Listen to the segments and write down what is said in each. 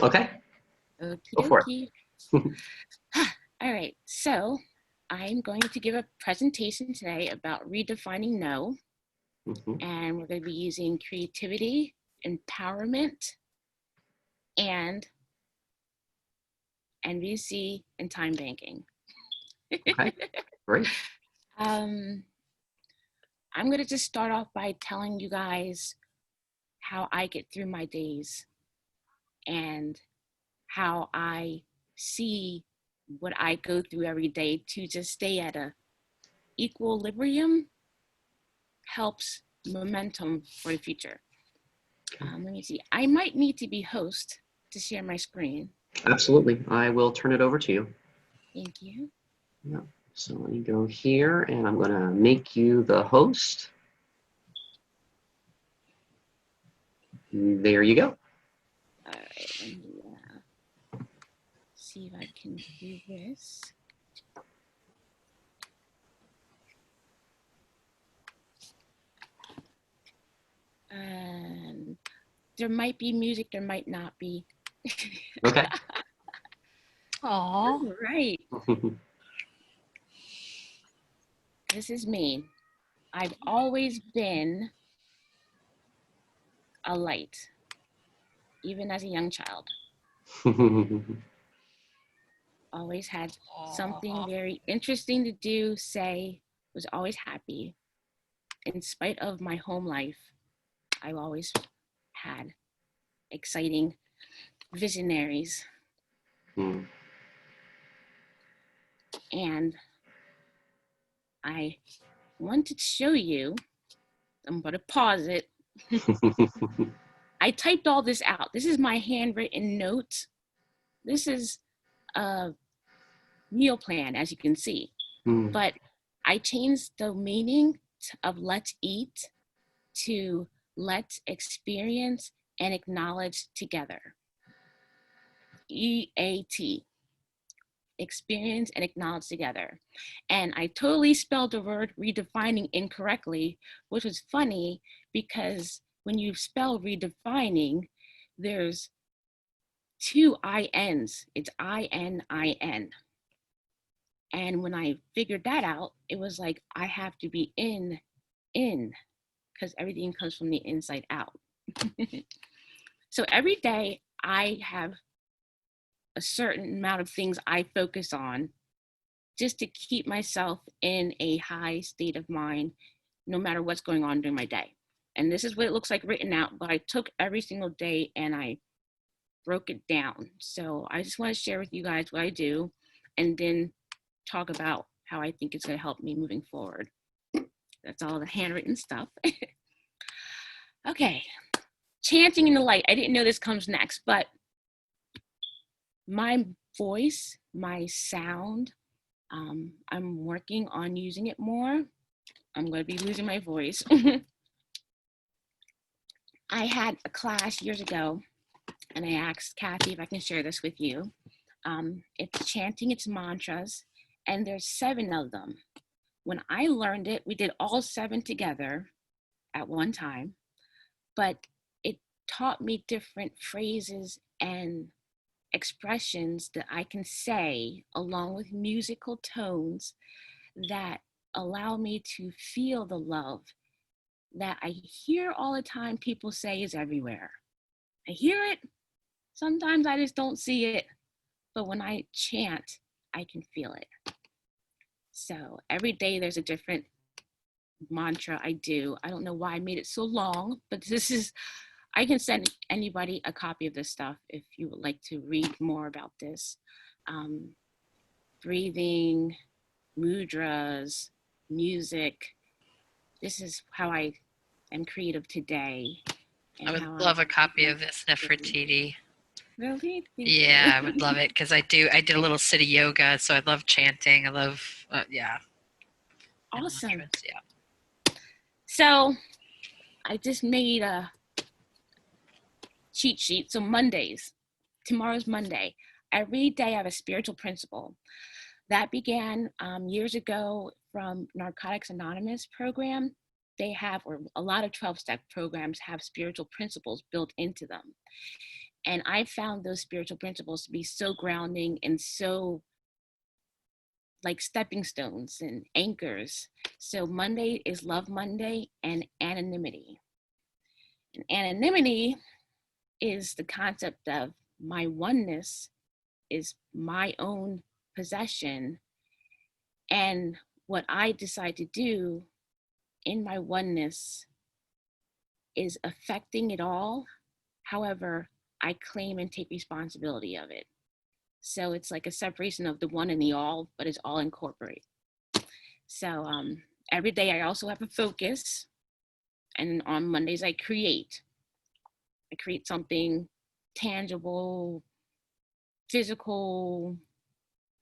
Okay, Okie go for dokie. All right, so I'm going to give a presentation today about redefining no, it. and we're going to be using creativity, empowerment, and NVC and time banking. Okay, great. um, I'm going to just start off by telling you guys how I get through my days and how I see what I go through every day to just stay at a equilibrium helps momentum for the future. Let me see. I might need to be host to share my screen. Absolutely. I will turn it over to you. Thank you. Yeah. So let me go here and I'm going to make you the host. There you go. All right, let me see if I can do this. And there might be music, there might not be. Okay. All right, this is me. I've always been a light, even as a young child. Always had something very interesting to do, say, was always happy. In spite of my home life, I always had exciting visionaries. Hmm. And I wanted to show you, I'm going to pause it. I typed all this out. This is my handwritten note. This is a meal plan, as you can see. Hmm. But I changed the meaning of let's eat to let's experience and acknowledge together. EAT, experience and acknowledge together. And I totally spelled the word redefining incorrectly, which was funny because when you spell redefining, there's two INs. It's ININ. And when I figured that out, it was like I have to be in, because everything comes from the inside out. So every day I have a certain amount of things I focus on just to keep myself in a high state of mind, no matter what's going on during my day. And this is what it looks like written out, but I took every single day and I broke it down. So I just want to share with you guys what I do and then talk about how I think it's going to help me moving forward. That's all the handwritten stuff. Okay, chanting in the light. I didn't know this comes next, but my voice, my sound, I'm working on using it more. I'm going to be losing my voice. I had a class years ago, and I asked Kathy if I can share this with you. It's chanting its mantras, and there's 7 of them. When I learned it, we did all 7 together at one time, but it taught me different phrases and expressions that I can say along with musical tones that allow me to feel the love that I hear all the time people say is everywhere. I hear it, sometimes I just don't see it, but when I chant, I can feel it. So every day there's a different mantra I do. I don't know why I made it so long, but this is, I can send anybody a copy of this stuff if you would like to read more about this. Um, Breathing, mudras, music. This is how I am creative today I and would how love a copy I of this Nefertiti. really thank Yeah, I would you. love it because I did a little city yoga, so I love chanting. I love, yeah, and Awesome. mantras. Yeah. So I just made a cheat sheet. So Mondays, tomorrow's Monday. Every day I have a spiritual principle. That began years ago from Narcotics Anonymous program. They have, or a lot of 12-step programs have spiritual principles built into them. And I found those spiritual principles to be so grounding and so like stepping stones and anchors. So Monday is Love Monday and anonymity. And anonymity is the concept of my oneness is my own possession. And what I decide to do in my oneness is affecting it all. However, I claim and take responsibility of it. So it's like a separation of the one and the all, but it's all incorporated. So every day I also have a focus. And on Mondays I create. I create something tangible, physical.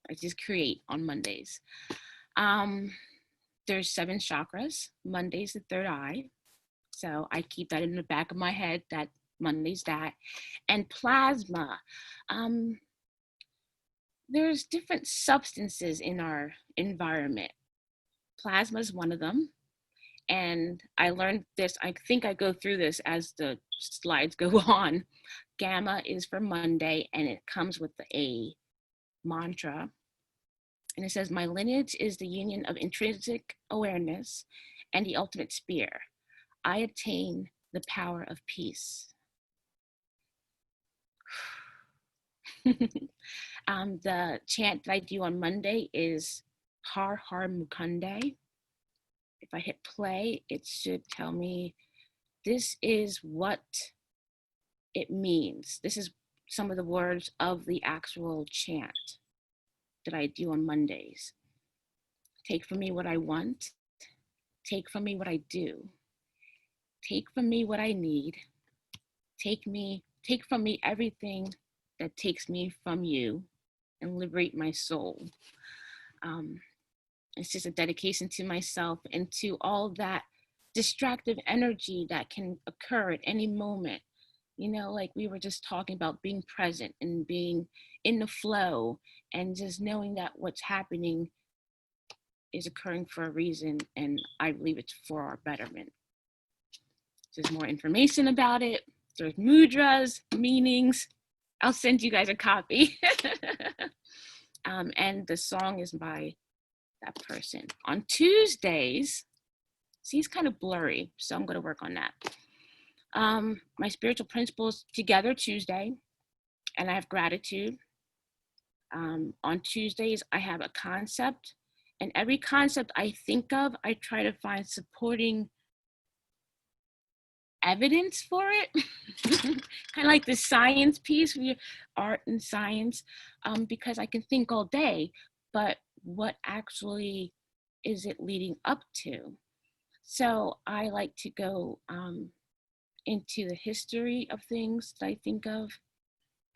I just create on Mondays. There's 7 chakras. Monday's the third eye. So I keep that in the back of my head that Monday's that. And plasma. There's different substances in our environment. Plasma is one of them. And I learned this, I think I go through this as the slides go on. Gamma is for Monday, and it comes with a mantra. And it says, my lineage is the union of intrinsic awareness and the ultimate sphere. I attain the power of peace. The chant that I do on Monday is Har Har Mukande. If I hit play, it should tell me this is what it means. This is some of the words of the actual chant that I do on Mondays. Take from me what I want. Take from me what I do. Take from me what I need. Take from me everything that takes me from you and liberate my soul. It's just a dedication to myself and to all that distractive energy that can occur at any moment. You know, like we were just talking about being present and being in the flow and just knowing that what's happening is occurring for a reason, and I believe it's for our betterment. There's more information about it. There's mudras, meanings. I'll send you guys a copy. And the song is by that person. On Tuesdays, see, it's kind of blurry, so I'm going to work on that. My spiritual principles together Tuesday, and I have gratitude. On Tuesdays, I have a concept, and every concept I think of, I try to find supporting evidence for it. Kind of like the science piece, art and science, because I can think all day, but what actually is it leading up to? So I like to go into the history of things that I think of.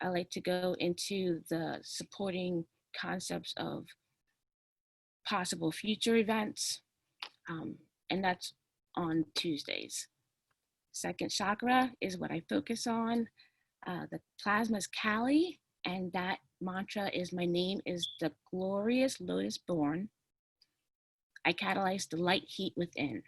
I like to go into the supporting concepts of possible future events, and that's on Tuesdays. Second chakra is what I focus on. The plasma is Kali, and that mantra is my name is the glorious lotus born. I catalyze the light heat within.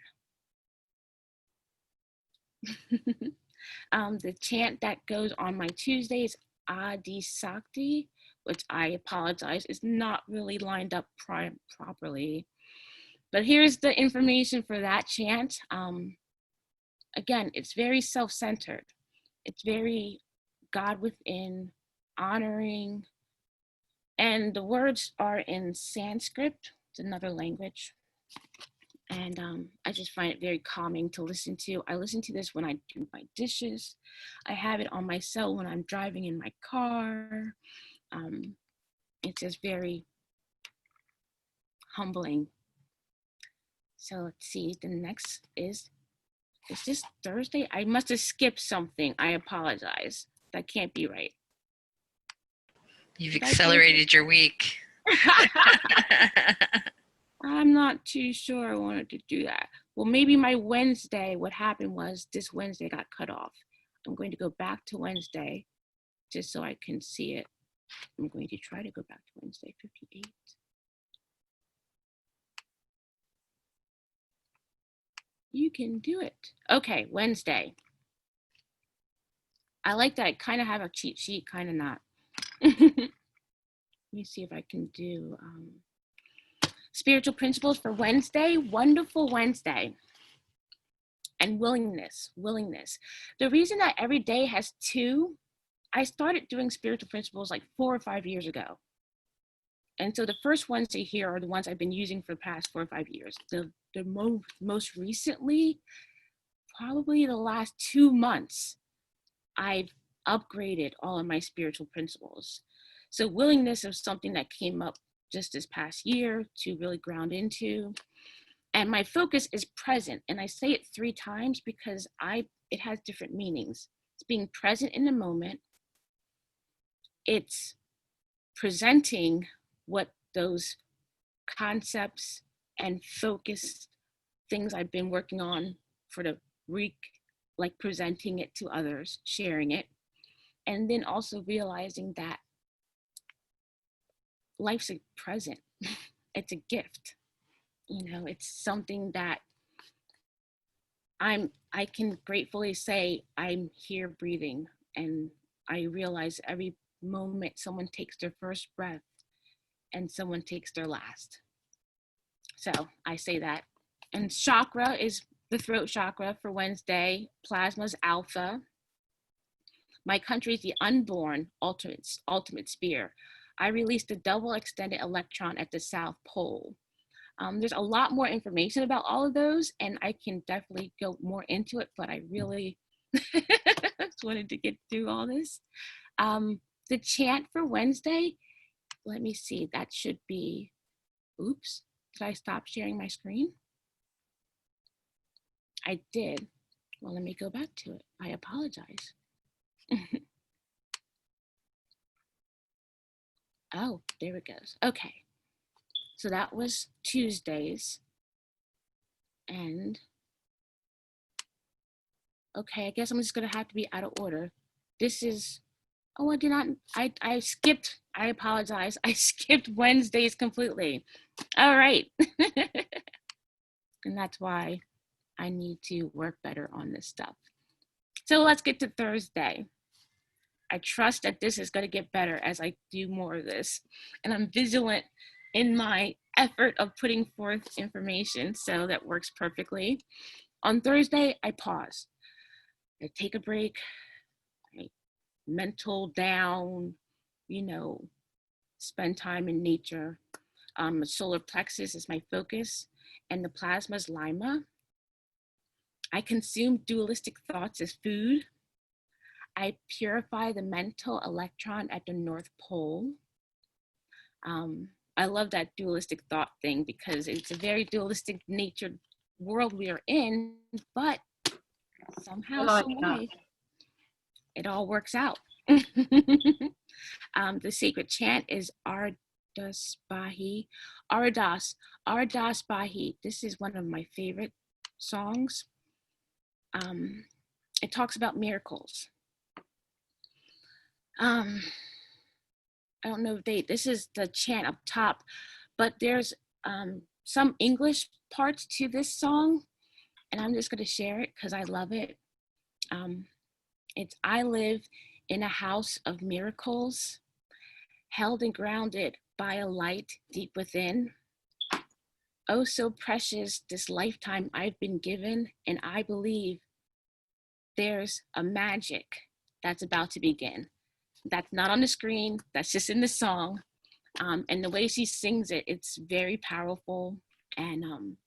The chant that goes on my Tuesdays, Adi Sakti, which I apologize, is not really lined up properly. But here's the information for that chant. Again, it's very self-centered. It's very God within, honoring. And the words are in Sanskrit, it's another language. And I just find it very calming to listen to. I listen to this when I do my dishes. I have it on my cell when I'm driving in my car. It's just very humbling. So let's see, the next is this Thursday? I must have skipped something. I apologize. That can't be right. You've accelerated your week. I'm not too sure I wanted to do that. Well, maybe my Wednesday, what happened was this Wednesday got cut off. I'm going to go back to Wednesday just so I can see it. I'm going to try to go back to Wednesday, 58. You can do it. Okay, Wednesday. I like that I kind of have a cheat sheet, kind of not. Let me see if I can do spiritual principles for Wednesday. Wonderful Wednesday. And willingness. The reason that every day has two, I started doing spiritual principles like 4 or 5 years ago. And so the first Wednesday here are the ones I've been using for the past 4 or 5 years. The most recently, probably the last 2 months, I've upgraded all of my spiritual principles. So willingness is something that came up just this past year to really ground into. And my focus is present. And I say it 3 times because it has different meanings. It's being present in the moment. It's presenting what those concepts and focus things I've been working on for the week, like presenting it to others, sharing it. And then also realizing that life's a present. It's a gift. It's something that I can gratefully say I'm here breathing, and I realize every moment someone takes their first breath and someone takes their last. So I say that. And chakra is the throat chakra for Wednesday. Plasma's alpha. My country is the unborn ultimate sphere. I released a double extended electron at the South Pole. There's a lot more information about all of those, and I can definitely go more into it, but I really just wanted to get through all this. The chant for Wednesday, let me see, that should be, oops, did I stop sharing my screen? I did. Well, let me go back to it. I apologize. Oh, there it goes. Okay. So that was Tuesdays. And okay, I guess I'm just gonna have to be out of order. This is, oh, I did not, I skipped, I apologize. I skipped Wednesdays completely. All right. And that's why I need to work better on this stuff. So let's get to Thursday. I trust that this is going to get better as I do more of this. And I'm vigilant in my effort of putting forth information, so that works perfectly. On Thursday, I pause. I take a break, I mental down, spend time in nature. Solar plexus is my focus, and the plasma is lima. I consume dualistic thoughts as food. I purify the mental electron at the North Pole. I love that dualistic thought thing because it's a very dualistic natured world we are in, but somehow, some way, it all works out. The sacred chant is Ardas Bahi. Ardas Bahi. This is one of my favorite songs. It talks about miracles. I don't know if this is the chant up top, but there's some English parts to this song, and I'm just going to share it because I love it. It's, I live in a house of miracles, held and grounded by a light deep within. Oh, so precious this lifetime I've been given, and I believe there's a magic that's about to begin. That's not on the screen, that's just in the song. And the way she sings it, it's very powerful. And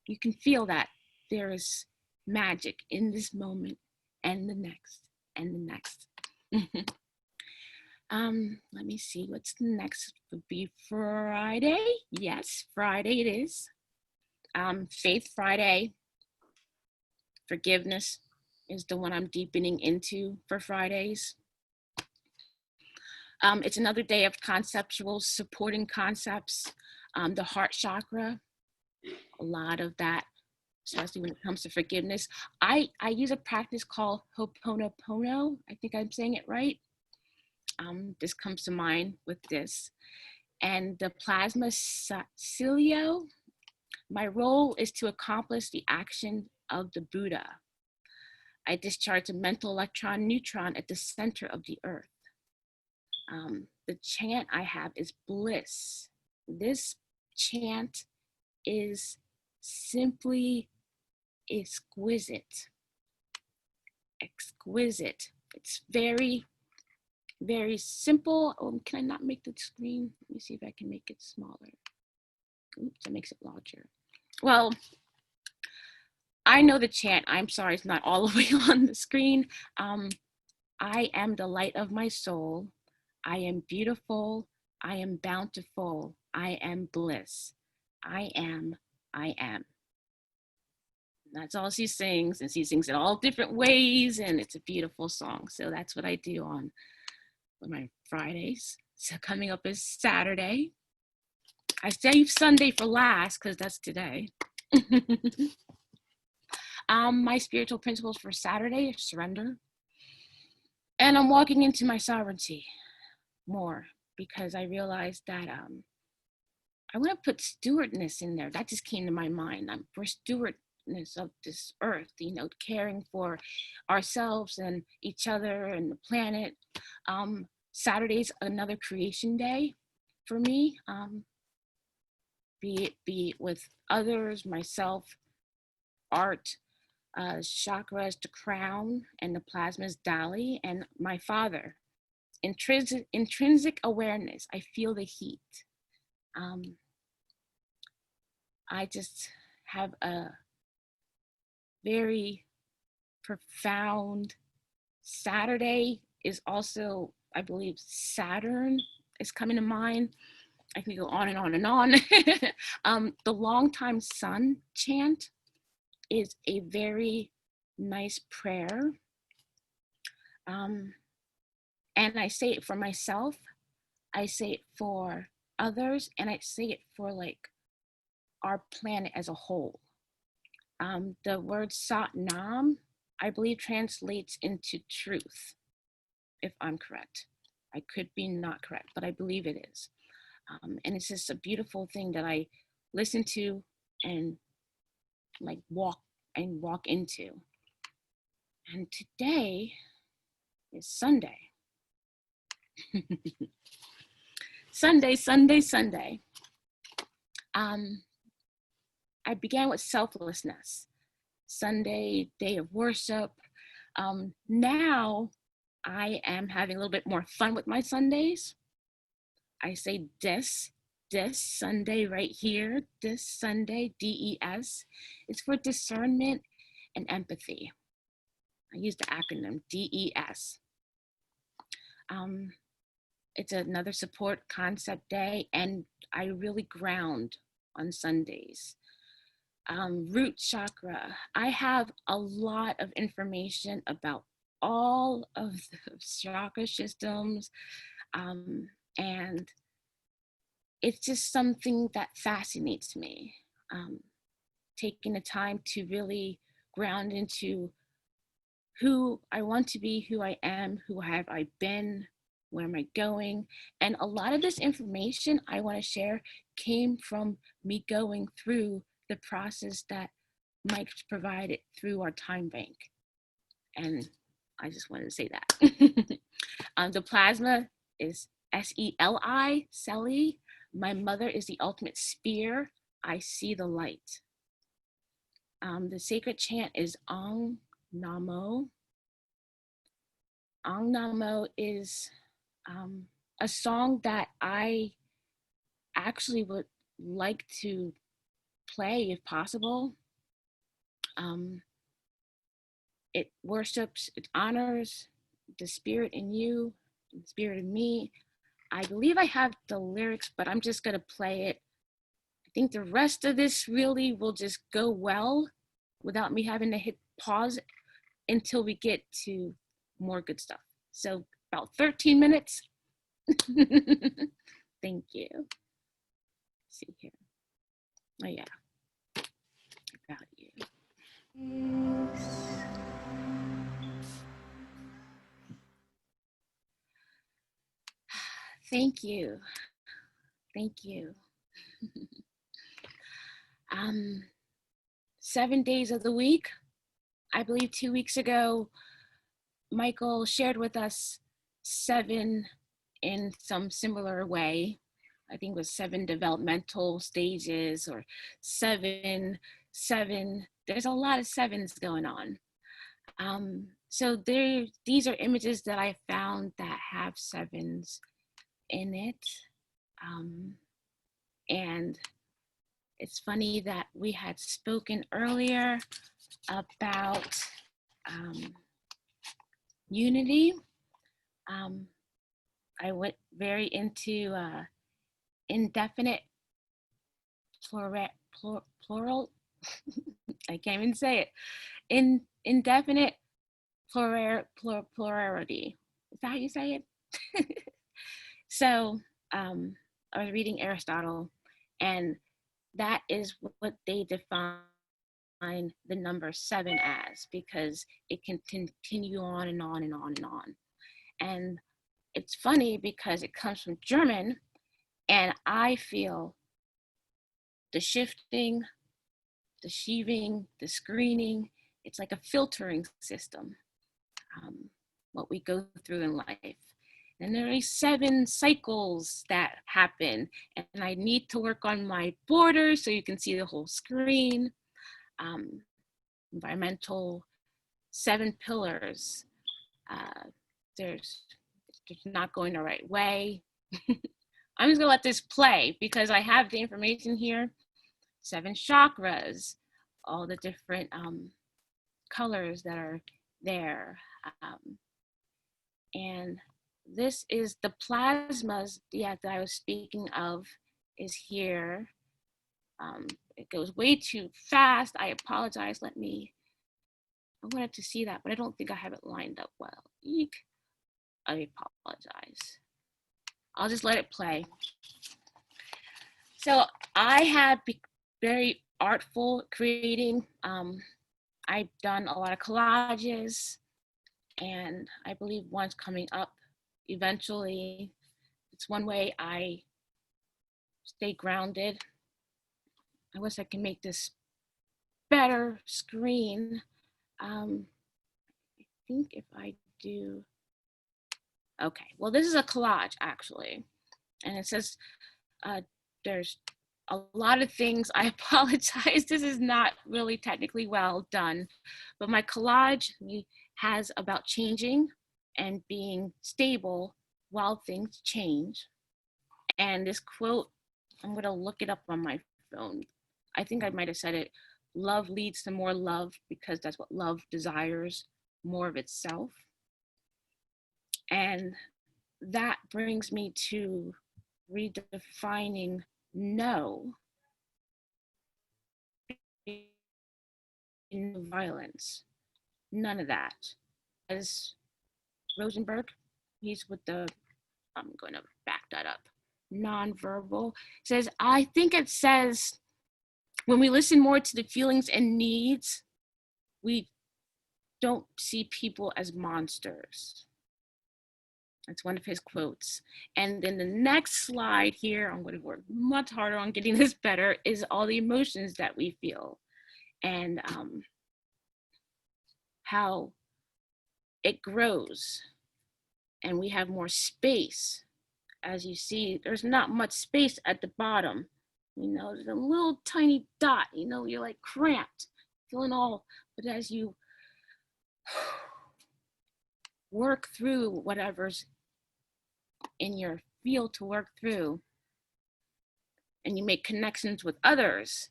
you can feel that there is magic in this moment and the next and the next. Let me see, what's the next? Would be Friday. Yes, Friday it is. Faith Friday. Forgiveness is the one I'm deepening into for Fridays. It's another day of conceptual supporting concepts. The heart chakra, a lot of that, especially when it comes to forgiveness. I use a practice called Ho'oponopono. I think I'm saying it right. This comes to mind with this. And the plasma cilio, my role is to accomplish the action of the Buddha. I discharge a mental electron neutron at the center of the earth. The chant I have is bliss. This chant is simply exquisite. Exquisite. It's very, very simple. Oh, can I not make the screen? Let me see if I can make it smaller. Oops, that makes it larger. Well, I know the chant. I'm sorry, it's not all the way on the screen. I am the light of my soul. I am beautiful. I am bountiful. I am bliss. I am. I am. That's all she sings, and she sings it all different ways, and it's a beautiful song. So that's what I do on my Fridays. So coming up is Saturday. I save Sunday for last because that's today. My spiritual principles for Saturday are surrender. And I'm walking into my sovereignty more because I realized that I want to put stewardness in there. That just came to my mind. For stewardness of this earth, caring for ourselves and each other and the planet. Saturday's another creation day for me. Be it with others, myself, art, chakras, the crown, and the plasma's Dali, and my father. Intrinsic awareness. I feel the heat. I just have a very profound Saturday is also, I believe, Saturn is coming to mind. I can go on and on and on. The long time sun chant is a very nice prayer. And I say it for myself, I say it for others, and I say it for like our planet as a whole. The word Sat Nam, I believe, translates into truth, if I'm correct. I could be not correct, but I believe it is. And it's just a beautiful thing that I listen to and like walk into. And today is Sunday. Sunday. I began with selflessness. Sunday, day of worship. Now I am having a little bit more fun with my Sundays. I say this Sunday right here, this Sunday, DES. It's for discernment and empathy. I use the acronym DES. It's another support concept day, and I really ground on Sundays. Root chakra. I have a lot of information about all of the chakra systems, and it's just something that fascinates me. Taking the time to really ground into who I want to be, who I am, who have I been, where am I going? And a lot of this information I want to share came from me going through the process that Mike's provided through our time bank. And I just wanted to say that. The plasma is SELI, Seli. My mother is the ultimate spear. I see the light. The sacred chant is Ong Namo. Ong Namo is a song that I actually would like to play if possible. It worships, it honors the spirit in you, the spirit in me. I believe I have the lyrics, but I'm just gonna play it. I think the rest of this really will just go well without me having to hit pause until we get to more good stuff. So about 13 minutes. Thank you. Let's see here. Oh yeah, about you. Thank you. Thank you. 7 days of the week, I believe 2 weeks ago, Michael shared with us 7 in some similar way. I think it was 7 developmental stages or 7. There's a lot of 7s going on. So these are images that I found that have 7s in it. And it's funny that we had spoken earlier about unity. I went very into indefinite plural. I can't even say it. Indefinite plurality. Is that how you say it? So I was reading Aristotle, and that is what they define the number 7 as, because it can continue on and on and on and on. And it's funny because it comes from German, and I feel the shifting, the sheaving, the screening, it's like a filtering system, what we go through in life. And there are 7 cycles that happen, and I need to work on my borders so you can see the whole screen. Environmental 7 pillars. There's not going the right way. I'm just gonna let this play because I have the information here. 7 chakras, all the different colors that are there. And this is the plasmas, that I was speaking of, is here. It goes way too fast. I apologize. I wanted to see that, but I don't think I have it lined up well. Eek. I apologize. I'll just let it play. So I have been very artful creating. I've done a lot of collages, and I believe one's coming up eventually. It's one way I stay grounded. I wish I can make this better screen. I think if I do, okay, well, this is a collage actually. And it says, there's a lot of things. I apologize. This is not really technically well done, but my collage has about changing and being stable while things change. And this quote, I'm going to look it up on my phone. I think I might have said it. Love leads to more love because that's what love desires, more of itself. And that brings me to redefining no in violence. None of that. As Rosenberg, he's with the, I'm going to back that up, nonverbal, says, I think it says, when we listen more to the feelings and needs, we don't see people as monsters. That's one of his quotes. And then the next slide here, I'm going to work much harder on getting this better, is all the emotions that we feel and how it grows and we have more space. As you see, there's not much space at the bottom. There's a little tiny dot, you're like cramped, feeling all, but as you work through whatever's in your field to work through, and you make connections with others.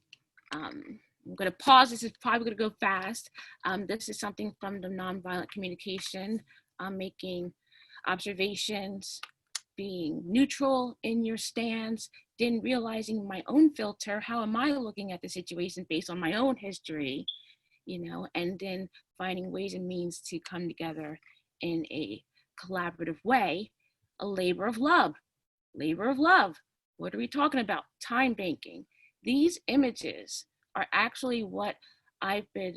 I'm going to pause. This is probably going to go fast. This is something from the nonviolent communication, making observations, being neutral in your stance, then realizing my own filter. How am I looking at the situation based on my own history, and then finding ways and means to come together in a collaborative way, a labor of love. Labor of love. What are we talking about? Time banking. These images are actually what I've been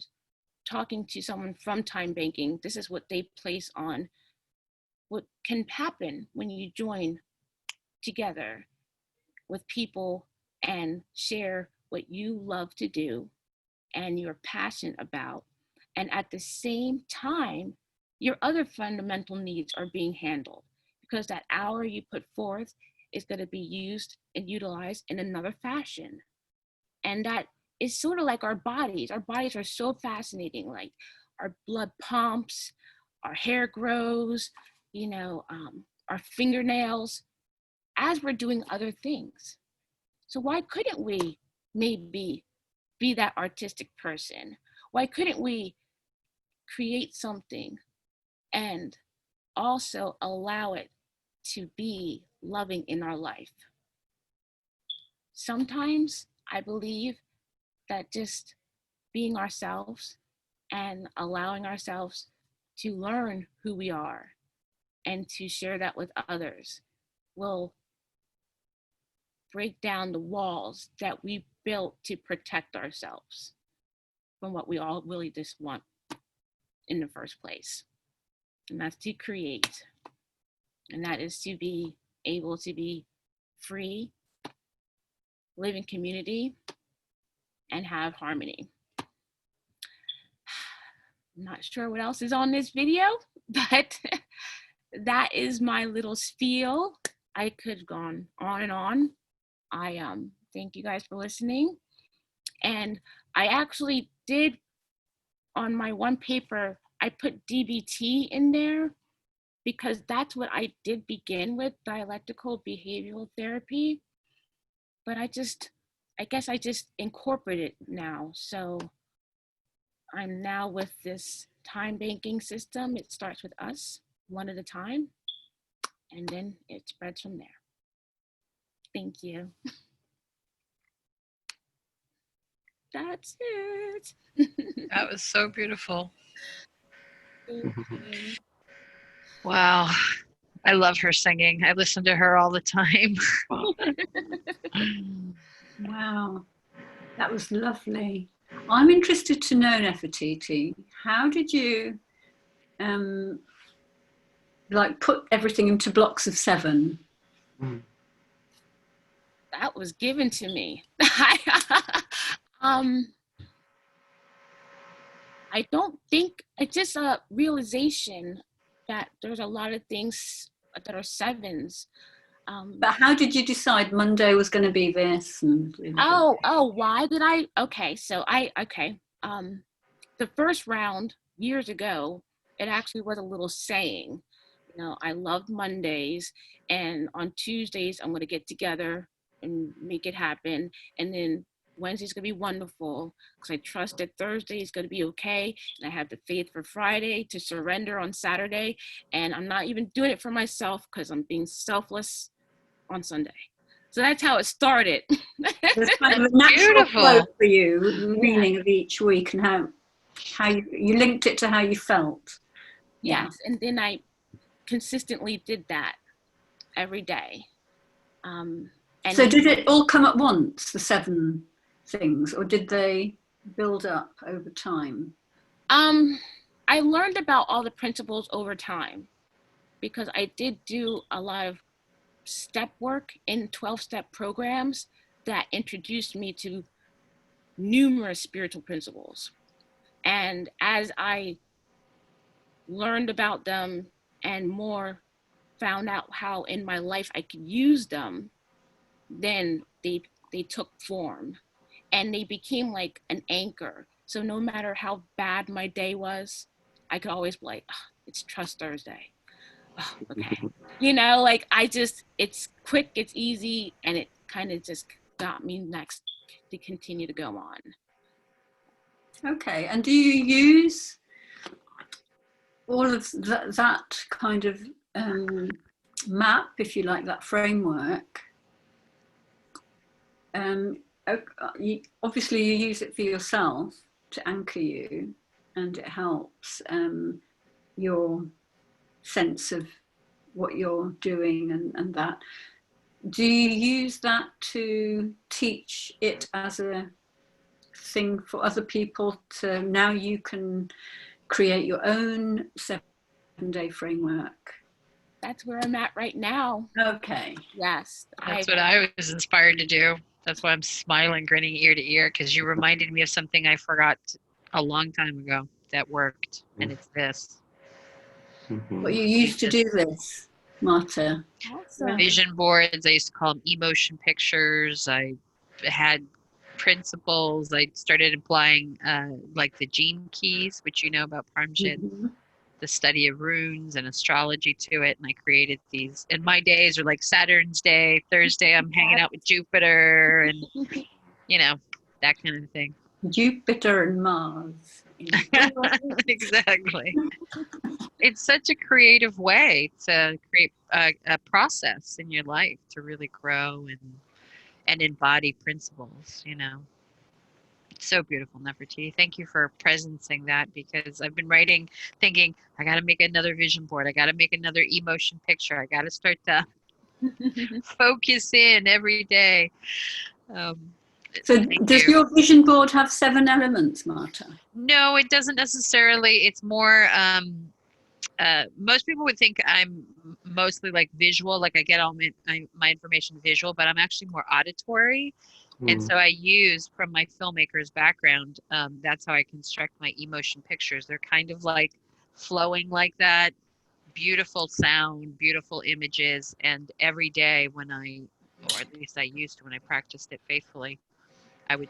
talking to someone from time banking. This is what they place on what can happen when you join together with people and share what you love to do and you're passionate about. And at the same time, your other fundamental needs are being handled, because that hour you put forth is going to be used and utilized in another fashion. And that is sort of like our bodies. Our bodies are so fascinating. Like our blood pumps, our hair grows, our fingernails, as we're doing other things. So why couldn't we maybe be that artistic person? Why couldn't we create something and also allow it to be loving in our life? Sometimes I believe that just being ourselves and allowing ourselves to learn who we are and to share that with others will break down the walls that we built to protect ourselves from what we all really just want in the first place. And that's to create. And that is to be able to be free, live in community, and have harmony. I'm not sure what else is on this video, but that is my little spiel. I could have gone on and on. I thank you guys for listening. And I actually did, on my one paper, I put DBT in there because that's what I did begin with, dialectical behavioral therapy. But I guess I just incorporate it now. So I'm now with this time banking system. It starts with us, one at a time, and then it spreads from there. Thank you. That's it. That was so beautiful. Thank you. Wow. I love her singing. I listen to her all the time. Wow, that was lovely. I'm interested to know, Nefertiti, how did you put everything into blocks of 7? That was given to me. I don't think, it's just a realization that there's a lot of things that are 7s. But how did you decide Monday was going to be this? Why did I? Okay, so the first round years ago, it actually was a little saying, I love Mondays, and on Tuesdays, I'm going to get together and make it happen. And then Wednesday's going to be wonderful because I trust that Thursday is going to be okay. And I have the faith for Friday to surrender on Saturday. And I'm not even doing it for myself because I'm being selfless on Sunday. So that's how it started. There's kind of a natural flow for you, the meaning of each week and how you linked it to how you felt. Yes, and then I consistently did that every day. And so did it all come at once, the 7 things, or did they build up over time? I learned about all the principles over time because I did do a lot of step work in 12-step programs that introduced me to numerous spiritual principles. And as I learned about them and more found out how in my life I could use them, then they took form and they became like an anchor. So no matter how bad my day was, I could always be like, oh, it's Trust Thursday. Oh, okay. It's quick, it's easy, and it kind of just got me next to continue to go on. Okay, and do you use all of that kind of map, if you like, that framework? Obviously you use it for yourself to anchor you, and it helps your sense of what you're doing and that. Do you use that to teach it as a thing for other people to now you can create your own 7-day framework? That's where I'm at right now. Okay. Yes. That's what I was inspired to do. That's why I'm smiling, grinning ear to ear, because you reminded me of something I forgot a long time ago. that worked, and it's this. Mhm. But you used to do this, Marta. Awesome. Vision boards. I used to call them emotion pictures. I had principles. I started applying like the gene keys, which you know about Parmjit, Mhm. the study of runes and astrology to it. And I created these. And my days are like Saturn's day, Thursday, I'm hanging out with Jupiter and, you know, that kind of thing. Jupiter and Mars. Exactly. It's such a creative way to create a process in your life to really grow and embody principles, you know. It's so beautiful, Nefertiti. Thank you for presencing that, because I've been writing, thinking, I got to make another vision board. I got to make another emotion picture. I got to start to focus in every day. Um, So Thank does you. your vision board have 7 elements, Marta? No, it doesn't necessarily. It's more, most people would think I'm mostly like visual, like I get all my information visual, but I'm actually more auditory. And so I use, from my filmmaker's background, that's how I construct my emotion pictures. They're kind of like flowing like that, beautiful sound, beautiful images. And every day when or at least I used to when I practiced it faithfully, I would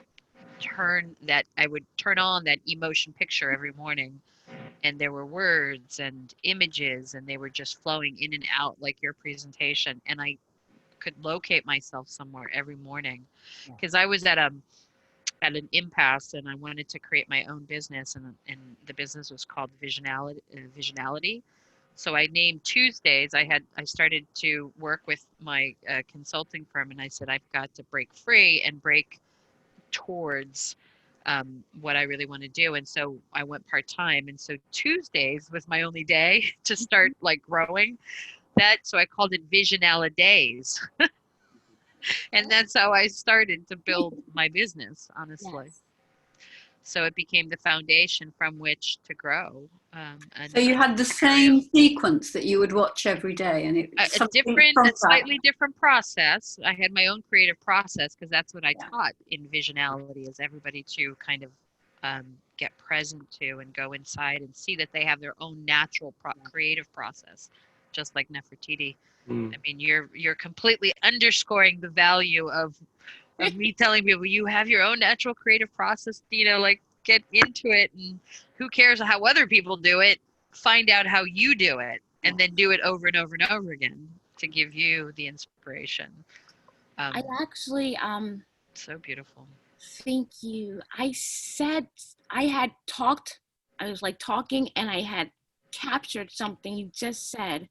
I would turn on that emotion picture every morning, and there were words and images, and they were just flowing in and out like your presentation. And I could locate myself somewhere every morning, because I was at an impasse, and I wanted to create my own business, and the business was called Visionality. So I named Tuesdays. I started to work with my consulting firm, and I said I've got to break free and break towards what I really want to do. And so I went part time, and so Tuesdays was my only day to start like growing that. So I called it Visionala Days. And that's how I started to build my business, honestly. Yes. So it became the foundation from which to grow. And So you had the same sequence that you would watch every day, and it's something from a slightly different process. I had my own creative process, because that's what I taught in Visionality, is everybody to kind of get present to and go inside and see that they have their own natural creative process, just like Nefertiti. I mean, you're completely underscoring the value of me telling people you have your own natural creative process. You know, like, get into it, and who cares how other people do it? Find out how you do it, and then do it over and over and over again to give you the inspiration. I actually So beautiful. thank you. I had talked, I was like talking, and I had captured something you just said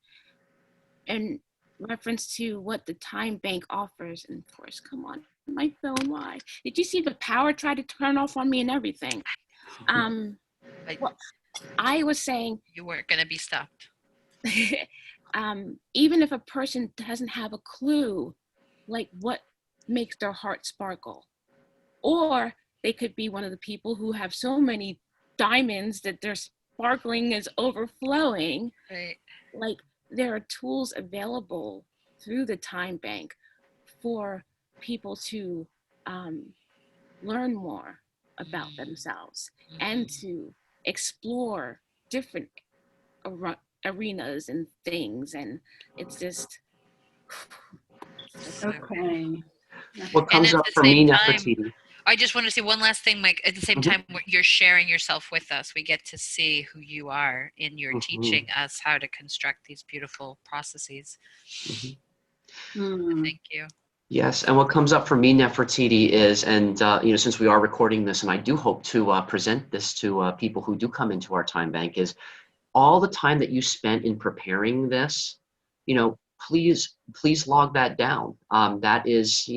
in reference to what the time bank offers. And of course, come on, my phone, why? Did you see the power try to turn off on me and everything? Well, I was saying you weren't going to be stopped. Even if a person doesn't have a clue, like what makes their heart sparkle, or they could be one of the people who have so many diamonds that their sparkling is overflowing. Right. Like, there are tools available through the time bank for people to learn more about themselves and to explore different arenas and things. And it's just Okay. What And comes at up the for same me, time, Nefertiti? I just want to say one last thing, Mike. At the same Mhm. time, you're sharing yourself with us. We get to see who you are, and you're teaching us how to construct these beautiful processes. Thank you. Yes, and what comes up for me, Nefertiti, is, and since we are recording this, and I do hope to present this to people who do come into our time bank, is all the time that you spent in preparing this, please log that down. That is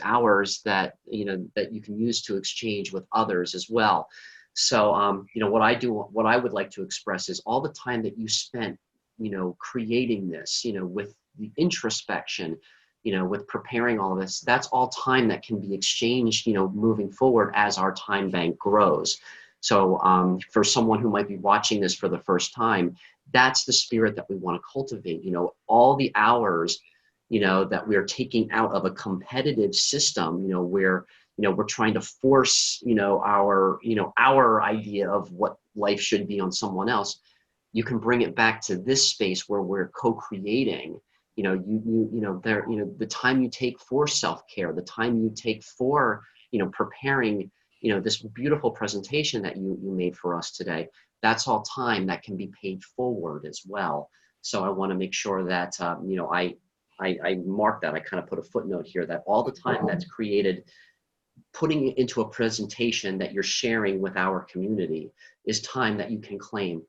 hours that you can use to exchange with others as well. So what I would like to express is all the time that you spent creating this, with the introspection, with preparing all of this, that's all time that can be exchanged, moving forward as our time bank grows. So for someone who might be watching this for the first time, that's the spirit that we want to cultivate. All the hours, that we're taking out of a competitive system, where, we're trying to force, our idea of what life should be on someone else. You can bring it back to this space where we're co-creating. The time you take for self-care, the time you take for, preparing, this beautiful presentation that you made for us today, that's all time that can be paid forward as well. So I want to make sure that, I mark that, I kind of put a footnote here, that all the time that's created, putting it into a presentation that you're sharing with our community is time that you can claim.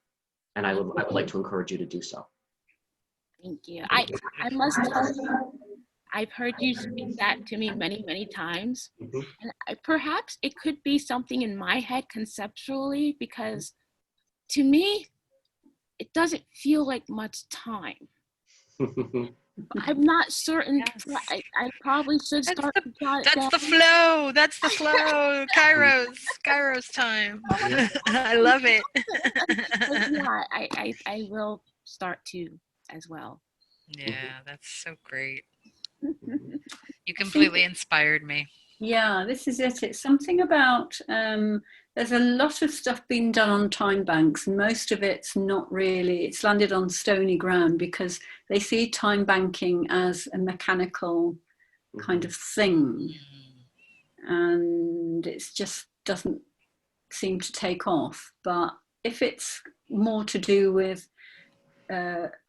And I would like to encourage you to do so. Thank you. I must tell you, I've heard you speak that to me many, many times. Mm-hmm. And perhaps it could be something in my head conceptually, because to me, it doesn't feel like much time. I'm not certain. Yes. I probably should start to jot it down. That's the flow. That's the flow. Kairos time. Yeah. I love it. But yeah, I will start to as well. Yeah, that's so great. Mhm. You completely inspired me. Yeah, this is it. It's something about, there's a lot of stuff being done on time banks, and most of it's not really, it's landed on stony ground because they see time banking as a mechanical kind of thing. And it just doesn't seem to take off. But if it's more to do with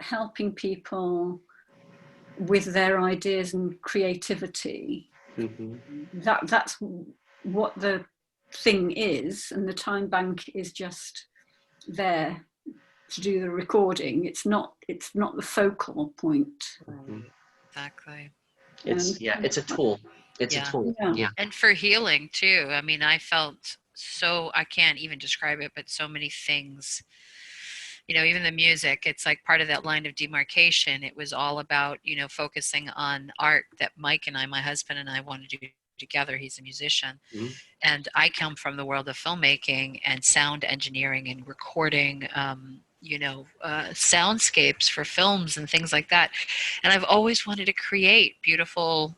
helping people with their ideas and creativity, that's what the thing is, and the time bank is just there to do the recording. It's not the focal point. Exactly. It's a tool. It's a tool. Yeah. And for healing too. I mean, I felt so, I can't even describe it, but so many things. Even the music, it's like part of that line of demarcation. It was all about, focusing on art that Mike and I, my husband and I, want to do together. He's a musician. Mm-hmm. And I come from the world of filmmaking and sound engineering and recording, soundscapes for films and things like that. And I've always wanted to create beautiful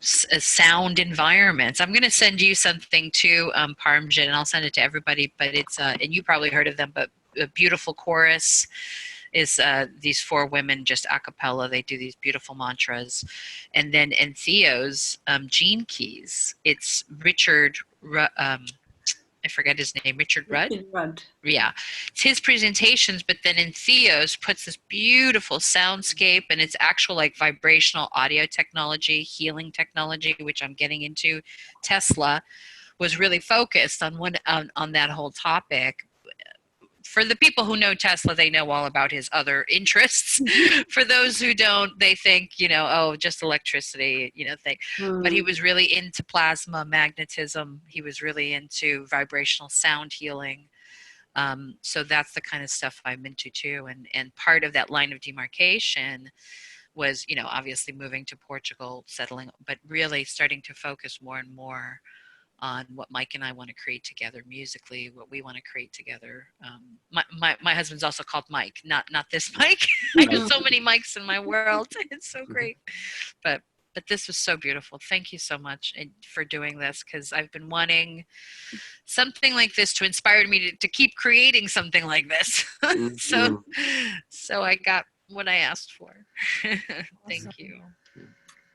sound environments. I'm going to send you something too, Parmjit, and I'll send it to everybody. But it's and you probably heard of them. But a beautiful chorus is these four women just a cappella. They do these beautiful mantras, and then in Theo's Gene Keys, it's Richard. I forget his name. Richard Rudd. Yeah, it's his presentations. But then in Theo's puts this beautiful soundscape, and it's actual like vibrational audio technology, healing technology, which I'm getting into. Tesla was really focused on on that whole topic. For the people who know Tesla, they know all about his other interests. For those who don't, they think, just electricity, thing. But he was really into plasma, magnetism. He was really into vibrational sound healing. So that's the kind of stuff I'm into too. And part of that line of demarcation was, obviously moving to Portugal, settling, but really starting to focus more and more on what Mike and I want to create together musically, what we want to create together. My husband's also called Mike, not this Mike. I have so many Mikes in my world. It's so great. But this was so beautiful. Thank you so much for doing this, because I've been wanting something like this to inspire me to keep creating something like this. So I got what I asked for. Thank you.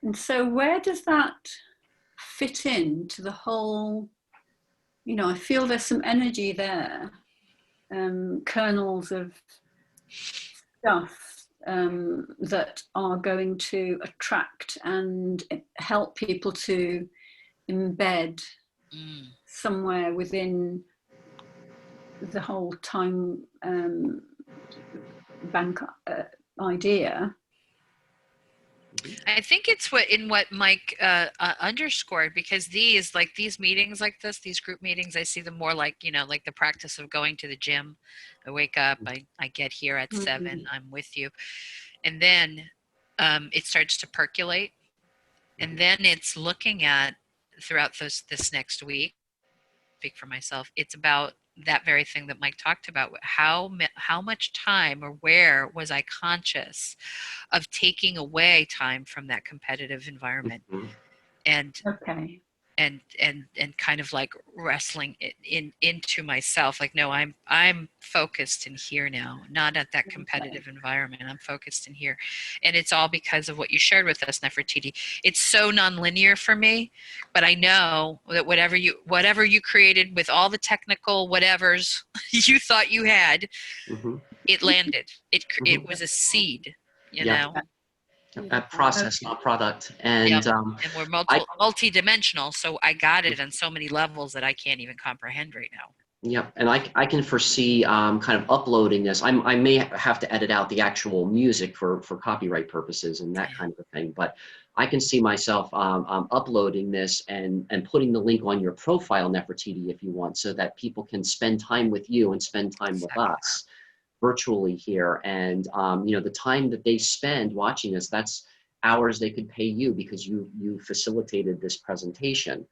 And so where does that fit into the whole, I feel there's some energy there, kernels of stuff that are going to attract and help people to embed somewhere within the whole time bank idea. I think it's what Mike underscored, because these meetings like this, these group meetings, I see them more like, like the practice of going to the gym. I wake up, I get here at 7, I'm with you. And then it starts to percolate. And then it's looking at throughout this next week, speak for myself, it's about that very thing that Mike talked about. How much time, or where was I conscious of taking away time from that competitive environment? And and kind of like wrestling it into myself, like, no, I'm focused in here now, not at that competitive environment. I'm focused in here. And it's all because of what you shared with us, Nefertiti. It's so nonlinear for me, but I know that whatever you created with all the technical whatevers you thought you had, it landed. It was a seed, you know. That process, not product. And Yep. And we're multi-dimensional, so I got it on so many levels that I can't even comprehend right now. Yep, and I can foresee kind of uploading this. I may have to edit out the actual music for copyright purposes and that kind of a thing, but I can see myself uploading this and putting the link on your profile, Nefertiti, if you want, so that people can spend time with you and spend time with us virtually here. And you know, the time that they spend watching this, that's hours they could pay you because you facilitated this presentation.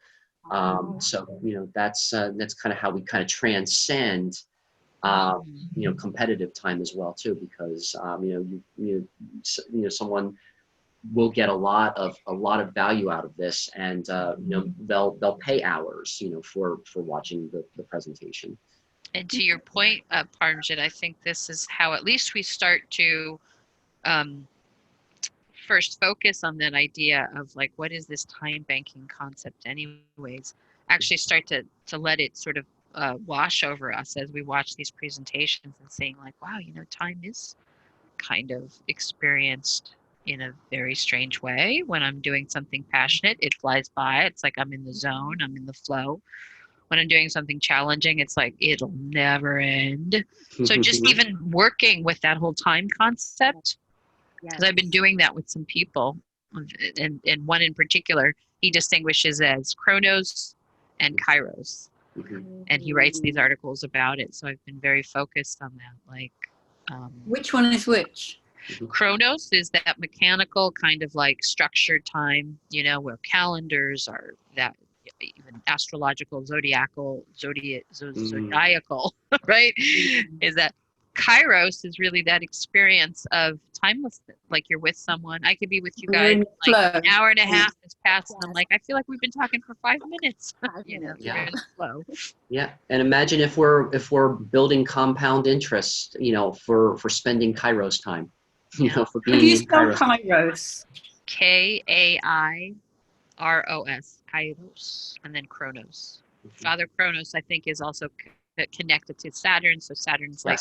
So you know, that's kind of how we kind of transcend you know, competitive time as well too, because you know, someone will get a lot of value out of this, and you know, they'll pay hours, you know, for watching the presentation. And to your point, Parmjit, I think this is how at least we start to first focus on that idea of like, what is this time banking concept anyways? Actually start to let it sort of wash over us as we watch these presentations and saying like, wow, you know, time is kind of experienced in a very strange way. When I'm doing something passionate, it flies by. It's like I'm in the zone, I'm in the flow. When I'm doing something challenging, it's like it'll never end. So just even working with that whole time concept, because I've been doing that with some people, and one in particular, he distinguishes as chronos and kairos, and he writes these articles about it. So I've been very focused on that. Like, which one is which? Chronos is that mechanical kind of like structured time, you know, where calendars are that even astrological, zodiacal, right? Is that Kairos is really that experience of timelessness. Like you're with someone. I could be with you guys like an hour and a half has passed, and I'm like, I feel like we've been talking for 5 minutes. You know, you're in flow. Yeah, and imagine if we're building compound interest, you know, for spending Kairos time, you know, for being in Kairos. Kairos. Kairos, Kairos, and then Chronos. Father Chronos, I think, is also connected to Saturn. So Saturn's like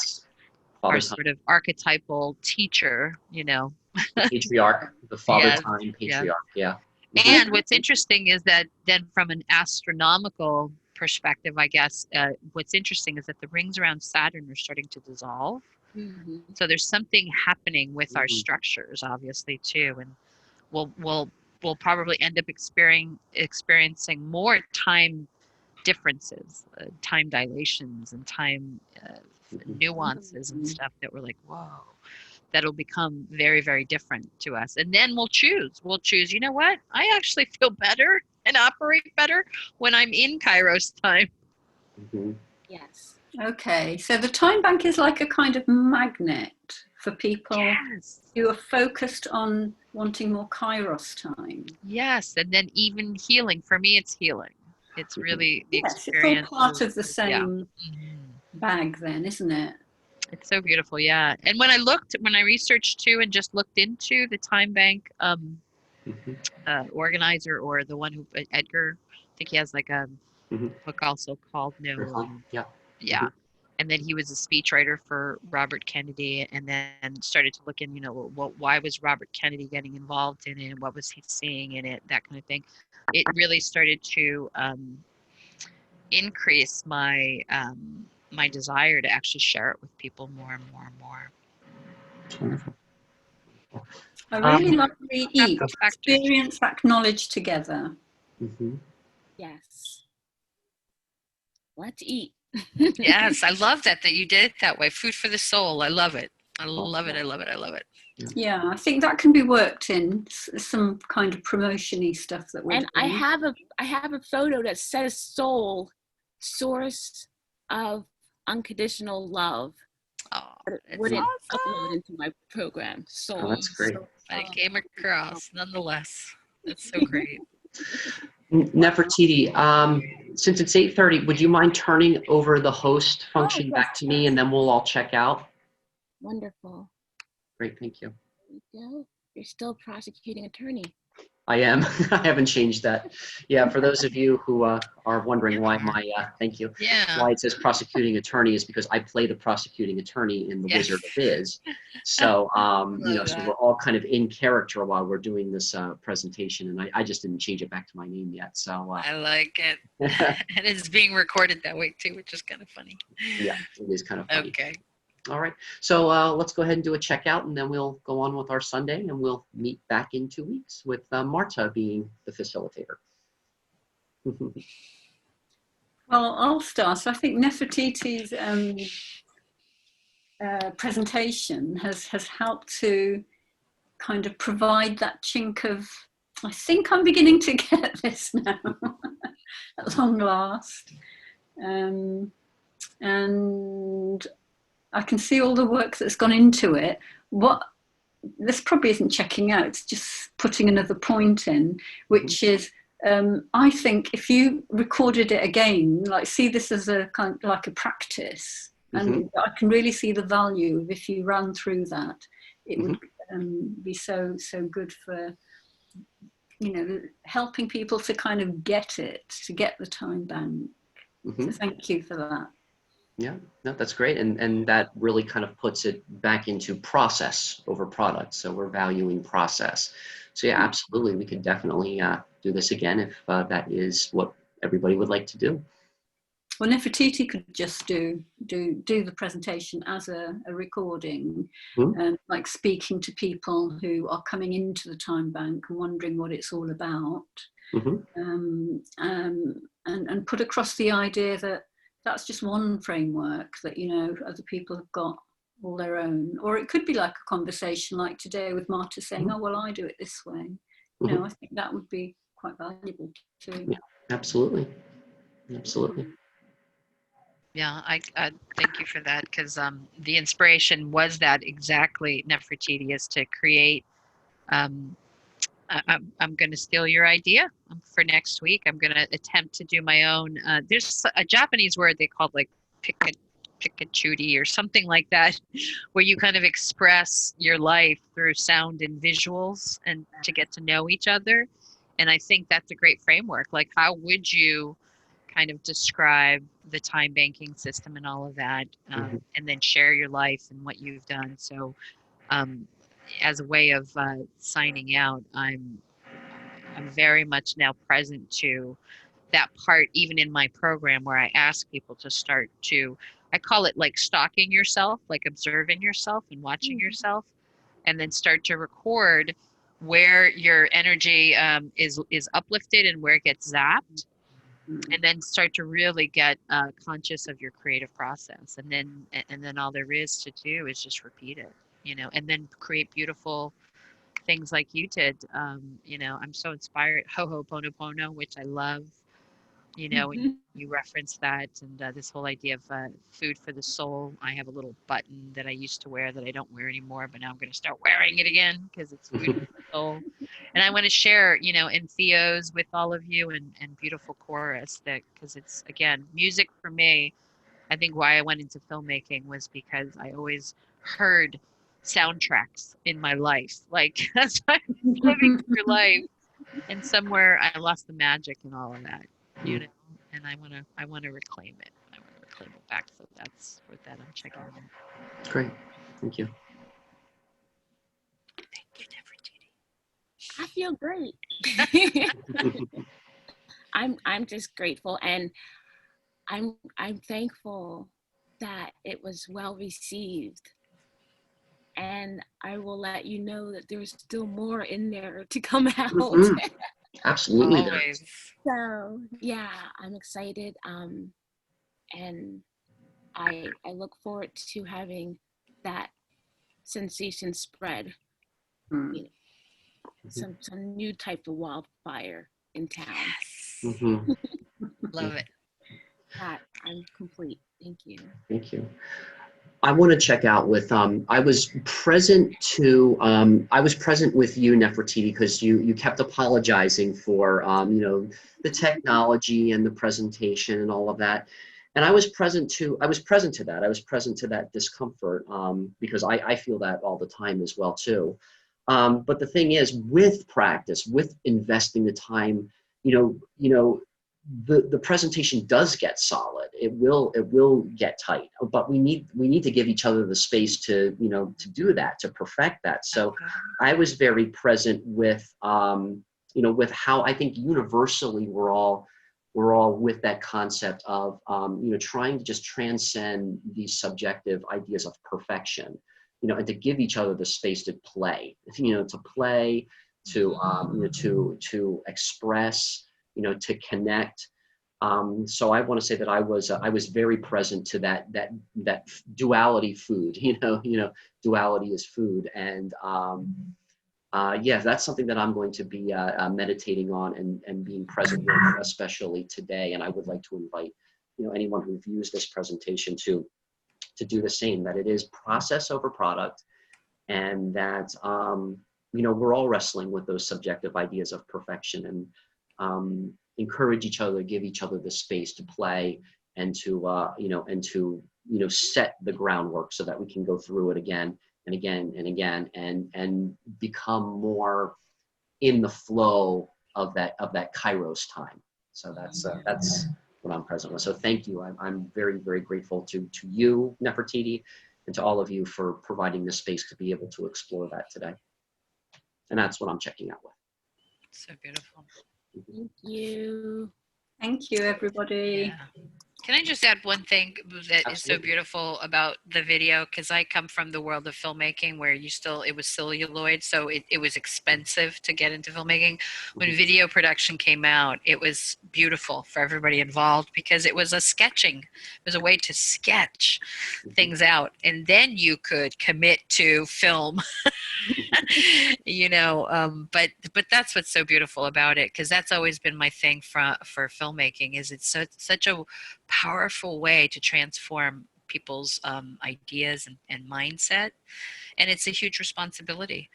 our sort of archetypal teacher, you know. The patriarch, the father time patriarch, And what's interesting is that then from an astronomical perspective, I guess, what's interesting is that the rings around Saturn are starting to dissolve. So there's something happening with our structures, obviously, too. And we'll probably end up experiencing more time differences, time dilations and time nuances and stuff that we're like, whoa, that'll become very, very different to us. And then we'll choose, you know what? I actually feel better and operate better when I'm in Kairos time. Yes. Okay, so the time bank is like a kind of magnet for people who are focused on wanting more Kairos time. Yes, and then even healing. For me, it's healing. It's really the experience. It's all part of the same bag then, isn't it? It's so beautiful, yeah. And when I researched too and just looked into the time bank organizer, or the one who, Edgar, I think he has like a book also called and then he was a speechwriter for Robert Kennedy, and then started to look in, you know, why was Robert Kennedy getting involved in it? What was he seeing in it? That kind of thing. It really started to increase my my desire to actually share it with people more and more and more. It's wonderful. I really like the eat, experience, acknowledge together. Yes. Let's eat. Yes, I love that you did it that way. Food for the soul. I love it. I love it. I love it. I love it. Yeah, I think that can be worked in some kind of promotion-y stuff that we're doing. I have a photo that says soul, source of unconditional love. Oh, it wouldn't upload into my program. Oh, that's great. But it came across nonetheless. That's so great. Nefertiti, since it's 8:30, would you mind turning over the host Oh, function yes, back to me, and then we'll all check out? wonderful. Great, thank you. There you go. You're still prosecuting attorney. I am. I haven't changed that. Yeah, for those of you who are wondering why my, thank you, Yeah. why it says prosecuting attorney is because I play the prosecuting attorney in The Yes. Wizard of Iz. So, you know, Love so that. we're all kind of in character while we're doing this presentation, and I just didn't change it back to my name yet. So, I like it. And it's being recorded that way too, which is kind of funny. yeah, it is kind of funny. Okay. All right, so let's go ahead and do a checkout, and then we'll go on with our Sunday, and we'll meet back in 2 weeks with Marta being the facilitator. Well, I'll start. So I think Nefertiti's presentation has helped to kind of provide that chink of, I think I'm beginning to get this now at long last. And I can see all the work that's gone into it. What this probably isn't checking out, it's just putting another point in, which is I think if you recorded it again, like see this as a kind of like a practice, and I can really see the value of if you ran through that, it would be so good for, you know, helping people to kind of get it, to get the time bank. So thank you for that. Yeah, no, that's great. And that really kind of puts it back into process over product. So we're valuing process. So yeah, absolutely. We could definitely do this again if that is what everybody would like to do. Well, Nefertiti could just do the presentation as a recording, like speaking to people who are coming into the time bank and wondering what it's all about, and put across the idea that that's just one framework, that, you know, other people have got all their own. Or it could be like a conversation like today with Marta saying, oh, well, I do it this way. You know, I think that would be quite valuable too. Yeah, absolutely. Absolutely. Yeah, I thank you for that, because the inspiration was that exactly, Nefertiti, is to create. I'm going to steal your idea for next week. I'm going to attempt to do my own. There's a Japanese word they call like pikachudi or something like that, where you kind of express your life through sound and visuals, and to get to know each other. And I think that's a great framework. Like, how would you kind of describe the time banking system and all of that, and then share your life and what you've done? So as a way of signing out, I'm very much now present to that part, even in my program, where I ask people to start to, I call it like stalking yourself, like observing yourself and watching yourself, and then start to record where your energy is uplifted and where it gets zapped, and then start to really get conscious of your creative process, and then all there is to do is just repeat it, you know, and then create beautiful things like you did. You know, I'm so inspired. Ho'oponopono, which I love. You know, when you reference that, and this whole idea of food for the soul. I have a little button that I used to wear that I don't wear anymore, but now I'm going to start wearing it again because it's food for the soul. And I want to share, you know, in Theos with all of you, and beautiful chorus, that, because it's, again, music for me. I think why I went into filmmaking was because I always heard soundtracks in my life. Like, that's why I was living through life. And somewhere I lost the magic in all of that, you know, and I want to reclaim it. I want to reclaim it back. So that's with that I'm checking in. Great. Thank you. Thank you, Nefertiti. I feel great. I'm just grateful, and I'm thankful that it was well received. And I will let you know that there's still more in there to come out. Absolutely. Always. So yeah, I'm excited. And I look forward to having that sensation spread. You know, some new type of wildfire in town. Yes. Love it. That I'm complete. Thank you. Thank you. I want to check out with, I was present with you, Nefertiti, because you kept apologizing for, the technology and the presentation and all of that. And I was present to that. I was present to that discomfort, because I feel that all the time as well too. But the thing is, with practice, with investing the time, the presentation does get solid. It will get tight, but we need to give each other the space to do that, to perfect that. So I was very present with with how I think universally we're all with that concept of trying to just transcend these subjective ideas of perfection, and to give each other the space to play, to play, to express, to connect. So I want to say that I was very present to that duality food. Duality is food, and yeah, that's something that I'm going to be meditating on and being present with, especially today. And I would like to invite anyone who views this presentation to do the same. That it is process over product, and that we're all wrestling with those subjective ideas of perfection, and encourage each other, give each other the space to play, and to set the groundwork so that we can go through it again and again and again, and become more in the flow of that Kairos time. So that's what I'm present with. So thank you. I'm very, very grateful to you, Nefertiti, and to all of you for providing this space to be able to explore that today. And that's what I'm checking out with. So beautiful. Thank you. Thank you, everybody. Yeah. Can I just add one thing that is so Absolutely. beautiful about the video? Because I come from the world of filmmaking where it was celluloid, so it was expensive to get into filmmaking. When video production came out, it was beautiful for everybody involved because it was a sketching. It was a way to sketch things out, and then you could commit to film. But that's what's so beautiful about it, because that's always been my thing for filmmaking. Is it's such a powerful way to transform people's ideas and mindset, and it's a huge responsibility.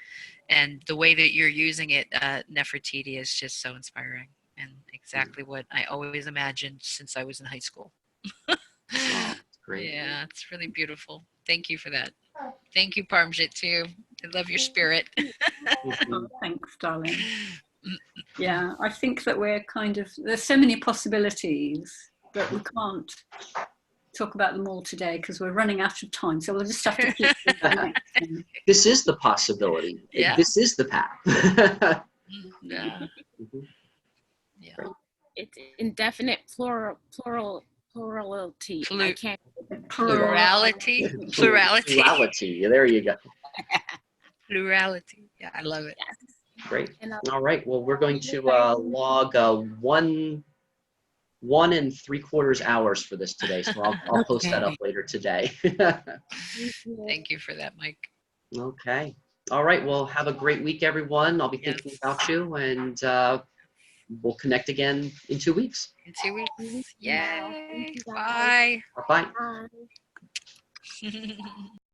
And the way that you're using it, Nefertiti, is just so inspiring and exactly what I always imagined since I was in high school. Oh, great. Yeah, it's really beautiful. Thank you for that. Thank you, Parmjit, too. I love your spirit. Oh, thanks, darling. Yeah, I think that there's so many possibilities that we can't talk about them all today because we're running out of time. So we'll just have to keep the next one. This is the possibility. Yeah. This is the path. Yeah. Yeah. It's indefinite plurality. I can't. Plurality. Plurality. There you go. Plurality. Yeah, I love it. Great. And All right. Well, we're going to log 1 3/4 hours for this today. So I'll post that up later today. Thank you for that, Mike. Okay. All right. Well, have a great week, everyone. I'll be thinking Yes. about you, and we'll connect again in 2 weeks. In 2 weeks. Thank Yay. you, guys. Bye. Bye. Bye.